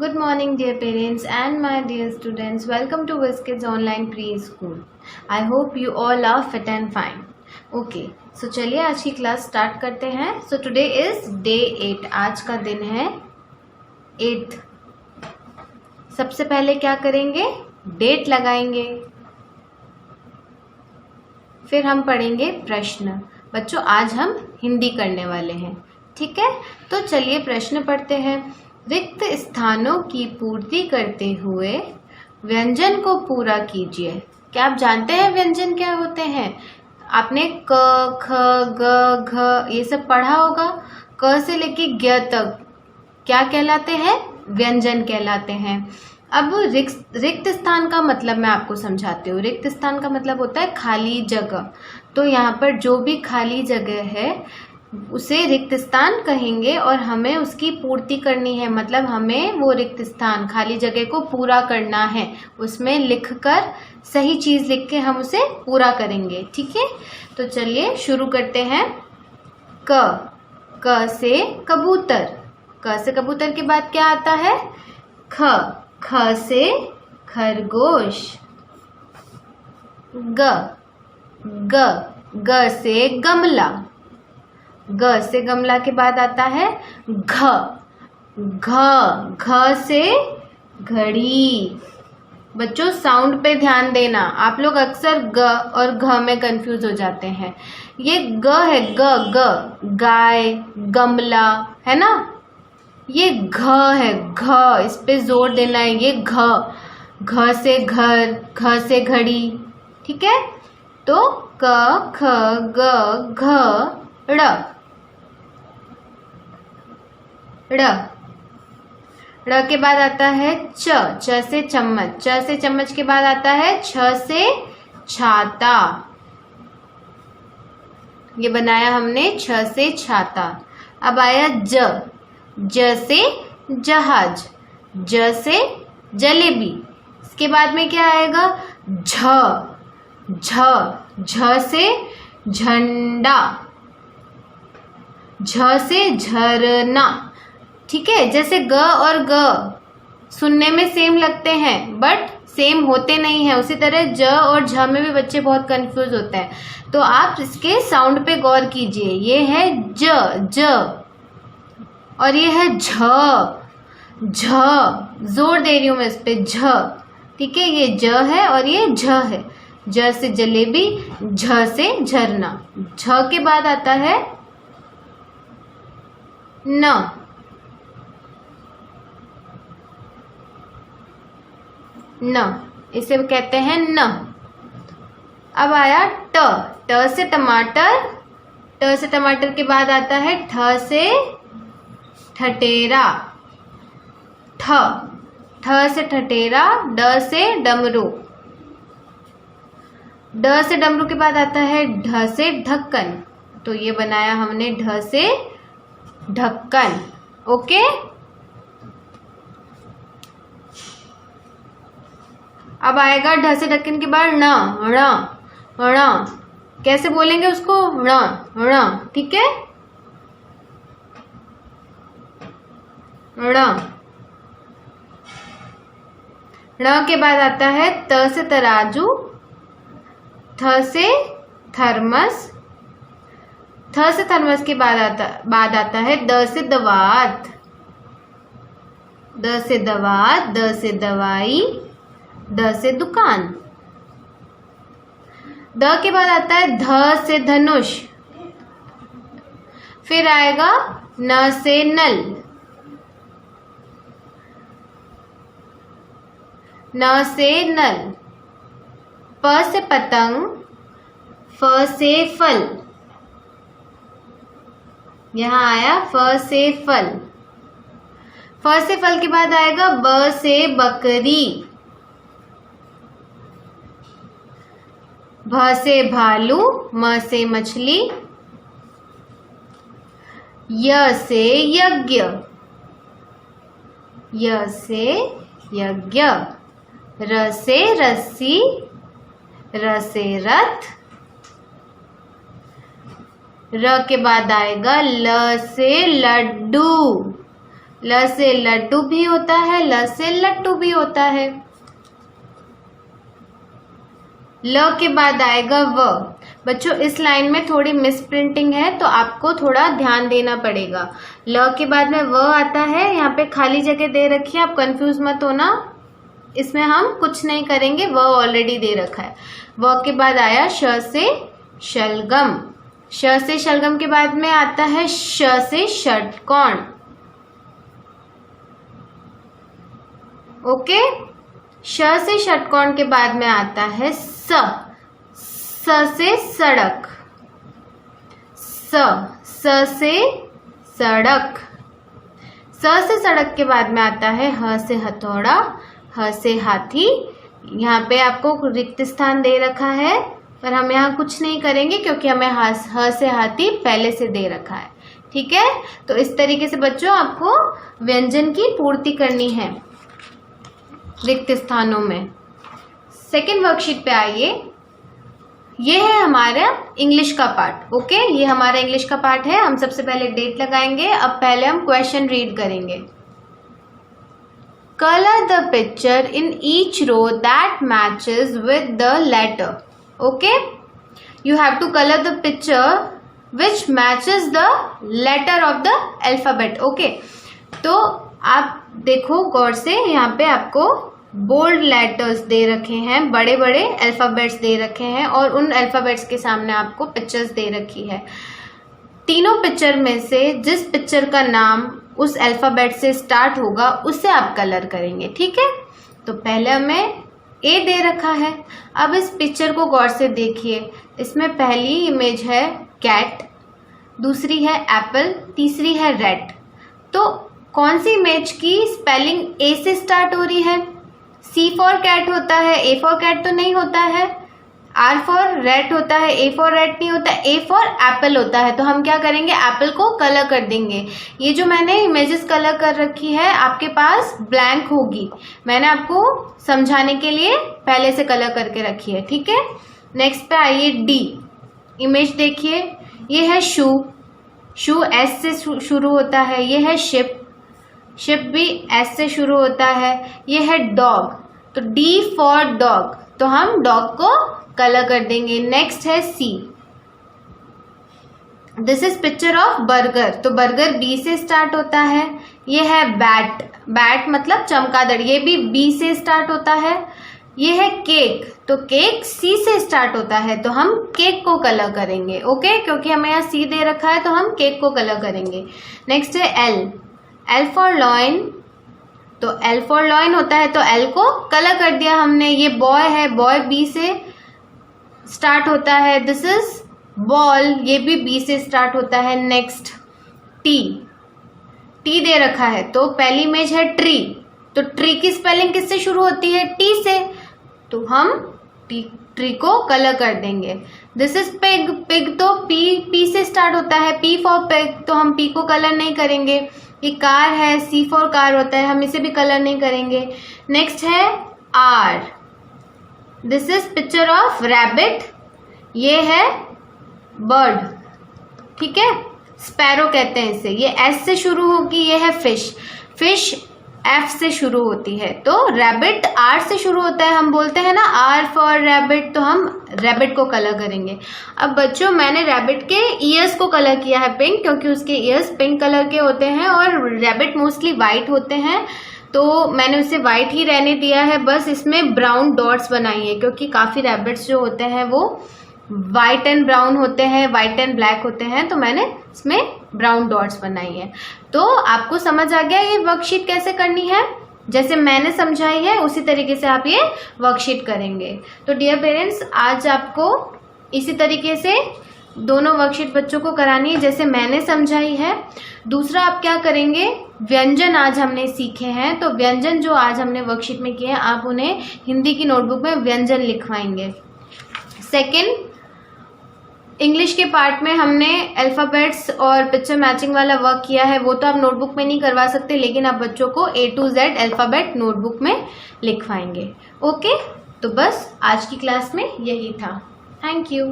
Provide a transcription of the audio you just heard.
Good morning, dear parents and my dear students. Welcome to WizKids Online Preschool. I hope you all are fit and fine. Okay, so चलिए आज की class start करते हैं. So today is day 8. आज का दिन है 8th. सबसे पहले क्या करेंगे? डेट लगाएंगे. फिर हम पढ़ेंगे प्रश्न. बच्चों आज हम हिंदी करने वाले हैं. ठीक है, तो चलिए प्रश्न पढ़ते हैं. रिक्त स्थानों की पूर्ति करते हुए व्यंजन को पूरा कीजिए. क्या आप जानते हैं व्यंजन क्या होते हैं? आपने क, ख, ग, घ ये सब पढ़ा होगा. क से लेके ज्ञ तक क्या कहलाते हैं? व्यंजन कहलाते हैं. अब रिक्त स्थान का मतलब मैं आपको समझाती हूँ. रिक्त स्थान का मतलब होता है खाली जगह. तो यहाँ पर जो भी खाली जगह है उसे रिक्त स्थान कहेंगे और हमें उसकी पूर्ति करनी है. मतलब हमें वो रिक्त स्थान खाली जगह को पूरा करना है. उसमें लिखकर सही चीज़ लिख के हम उसे पूरा करेंगे. ठीक है, तो चलिए शुरू करते हैं. क से कबूतर. क से कबूतर के बाद क्या आता है? ख से खरगोश. ग से गमला. ग से गमला के बाद आता है घ से घड़ी. बच्चों साउंड पे ध्यान देना. आप लोग अक्सर ग और घ में कंफ्यूज हो जाते हैं. ये ग है, ग गाय, गमला है ना. ये घ है, घ इस पे जोर देना है. ये घ से घर, घ से घड़ी. ठीक है, तो क ख ग घ ड़ के बाद आता है च से चम्मच. च से चम्मच के बाद आता है छ से छाता. ये बनाया हमने छ से छाता. अब आया ज से जहाज. ज से जलेबी. इसके बाद में क्या आएगा? झ से झंडा. झ से झरना. ठीक है, जैसे ग और ग सुनने में सेम लगते हैं बट सेम होते नहीं हैं. उसी तरह ज और झ में भी बच्चे बहुत कंफ्यूज होते हैं. तो आप इसके साउंड पे गौर कीजिए. ये है ज और ये है झ. जोर दे रही हूँ मैं इस पे, झ. ठीक है, ये ज है और ये झ है. ज से जलेबी, झ से झरना. झ के बाद आता है न. इसे कहते हैं न. अब आया ट से टमाटर. ट से टमाटर के बाद आता है ठ से ठठेरा. ठ से ठठेरा. ड से डमरू. ड से डमरू के बाद आता है ढ से ढक्कन. तो ये बनाया हमने ढ से ढक्कन. ओके, अब आएगा ढ से ढक्कन के बाद ण. कैसे बोलेंगे उसको? ण. ठीक है, ण के बाद आता है त से तराजू. थ से थर्मस. थ से थर्मस के बाद आता है द से दवात. द से दवात. द से दवाई. ध से दुकान. द के बाद आता है ध से धनुष. फिर आएगा न से नल. न से नल. प से पतंग. फ से फल. यहाँ आया फ से फल. फ से फल के बाद आएगा ब से बकरी. भ से भालू. म से मछली. य से यज्ञ. य से यज्ञ. र से रस्सी. र से रथ. र के बाद आएगा ल से लड्डू. ल से लड्डू भी होता है, ल से लट्टू भी होता है। ल के बाद आएगा व। बच्चों इस लाइन में थोड़ी मिस प्रिंटिंग है तो आपको थोड़ा ध्यान देना पड़ेगा। ल के बाद में व आता है, यहाँ पे खाली जगह दे रखी है, आप कंफ्यूज मत होना, इसमें हम कुछ नहीं करेंगे, व ऑलरेडी दे रखा है। व के बाद आया श से शलगम। श से शलगम के बाद में आता है श से षटकोण। ओके, श से षटकोण के बाद में आता है स से सड़क। स से सड़क। स से सड़क के बाद में आता है ह से हथौड़ा, ह से हाथी। यहाँ पे आपको रिक्त स्थान दे रखा है पर हम यहाँ कुछ नहीं करेंगे क्योंकि हमें ह से हाथी पहले से दे रखा है। ठीक है, तो इस तरीके से बच्चों आपको व्यंजन की पूर्ति करनी है रिक्त स्थानों में। सेकेंड वर्कशीट पे आइए। ये है हमारा इंग्लिश का पार्ट। ओके, ये हमारा इंग्लिश का पार्ट है। हम सबसे पहले डेट लगाएंगे। अब पहले हम क्वेश्चन रीड करेंगे। Colour the picture in each row that matches with the letter. Okay, you have to colour the picture which matches the letter of the alphabet. Okay, तो आप देखो गौर से, यहाँ पे आपको बोल्ड लेटर्स दे रखे हैं, बड़े बड़े अल्फ़ाबेट्स दे रखे हैं और उन अल्फ़ाबेट्स के सामने आपको पिक्चर्स दे रखी है। तीनों पिक्चर में से जिस पिक्चर का नाम उस अल्फ़ाबेट से स्टार्ट होगा उसे आप कलर करेंगे। ठीक है, तो पहले हमें ए दे रखा है। अब इस पिक्चर को गौर से देखिए। इसमें पहली इमेज है कैट, दूसरी है एप्पल, तीसरी है रेड। तो कौन सी इमेज की स्पेलिंग ए से स्टार्ट हो रही है? सी फॉर कैट होता है, ए फॉर कैट तो नहीं होता है। आर फॉर रेड होता है, ए फॉर रेड नहीं होता, ए फॉर एप्पल होता है। तो हम क्या करेंगे, एप्पल को कलर कर देंगे। ये जो मैंने इमेजेस कलर कर रखी है आपके पास ब्लैंक होगी, मैंने आपको समझाने के लिए पहले से कलर करके रखी है। ठीक है, नेक्स्ट पे आइए डी। इमेज देखिए, ये है शू, शू एस से शुरू होता है। ये है शिप, शिप भी एस से शुरू होता है। ये है डॉग, तो डी फॉर डॉग, तो हम डॉग को कलर कर देंगे। नेक्स्ट है C. This is picture of burger, तो बर्गर बी से स्टार्ट होता है। ये है बैट, बैट मतलब चमगादड़, ये भी बी से स्टार्ट होता है। ये है केक, तो केक सी से स्टार्ट होता है, तो हम केक को कलर करेंगे। ओके, क्योंकि हमें यहाँ सी दे रखा है तो हम केक को कलर करेंगे। नेक्स्ट है एल, एल फॉर लॉइन, तो एल फॉर लॉइन होता है तो एल को कलर कर दिया हमने। ये बॉय है, बॉय बी से स्टार्ट होता है। दिस इज बॉल, ये भी बी से स्टार्ट होता है। नेक्स्ट टी, टी दे रखा है तो पहली इमेज है ट्री, तो ट्री की स्पेलिंग किससे शुरू होती है? टी से, तो हम ट्री को कलर कर देंगे। दिस इज पिग, पिग तो पी से स्टार्ट होता है। पी फॉर पिग, तो हम पी को कलर नहीं करेंगे। ये कार है, सी फॉर कार होता है, हम इसे भी कलर नहीं करेंगे। नेक्स्ट है R, this is picture of rabbit, ये है बर्ड। ठीक है, स्पैरो कहते हैं इसे। ये एस से शुरू होगी, ये है फिश, फिश एफ से शुरू होती है। तो रैबिट आर से शुरू होता है, हम बोलते हैं ना आर फॉर रैबिट, तो हम रैबिट को कलर करेंगे। अब बच्चों मैंने रैबिट के ईयर्स को कलर किया है पिंक, क्योंकि उसके ईयर्स पिंक कलर के होते हैं और रैबिट मोस्टली वाइट होते हैं, तो मैंने उसे वाइट ही रहने दिया है। बस इसमें ब्राउन डॉट्स बनाई है क्योंकि काफ़ी रैबिट्स जो होते हैं वो वाइट एंड ब्राउन होते हैं, वाइट एंड ब्लैक होते हैं, तो मैंने इसमें ब्राउन डॉट्स बनाई है। तो आपको समझ आ गया ये वर्कशीट कैसे करनी है? जैसे मैंने समझाई है उसी तरीके से आप ये वर्कशीट करेंगे। तो डियर पेरेंट्स, आज आपको इसी तरीके से दोनों वर्कशीट बच्चों को करानी है जैसे मैंने समझाई है। दूसरा आप क्या करेंगे, व्यंजन आज हमने सीखे हैं, तो व्यंजन जो आज हमने वर्कशीट में किए हैं आप उन्हें हिंदी की नोटबुक में व्यंजन लिखवाएंगे। सेकेंड, इंग्लिश के पार्ट में हमने अल्फ़ाबेट्स और पिक्चर मैचिंग वाला वर्क किया है, वो तो आप नोटबुक में नहीं करवा सकते, लेकिन आप बच्चों को A to Z alphabet notebook में लिखवाएंगे। ओके, तो बस आज की क्लास में यही था। Thank you.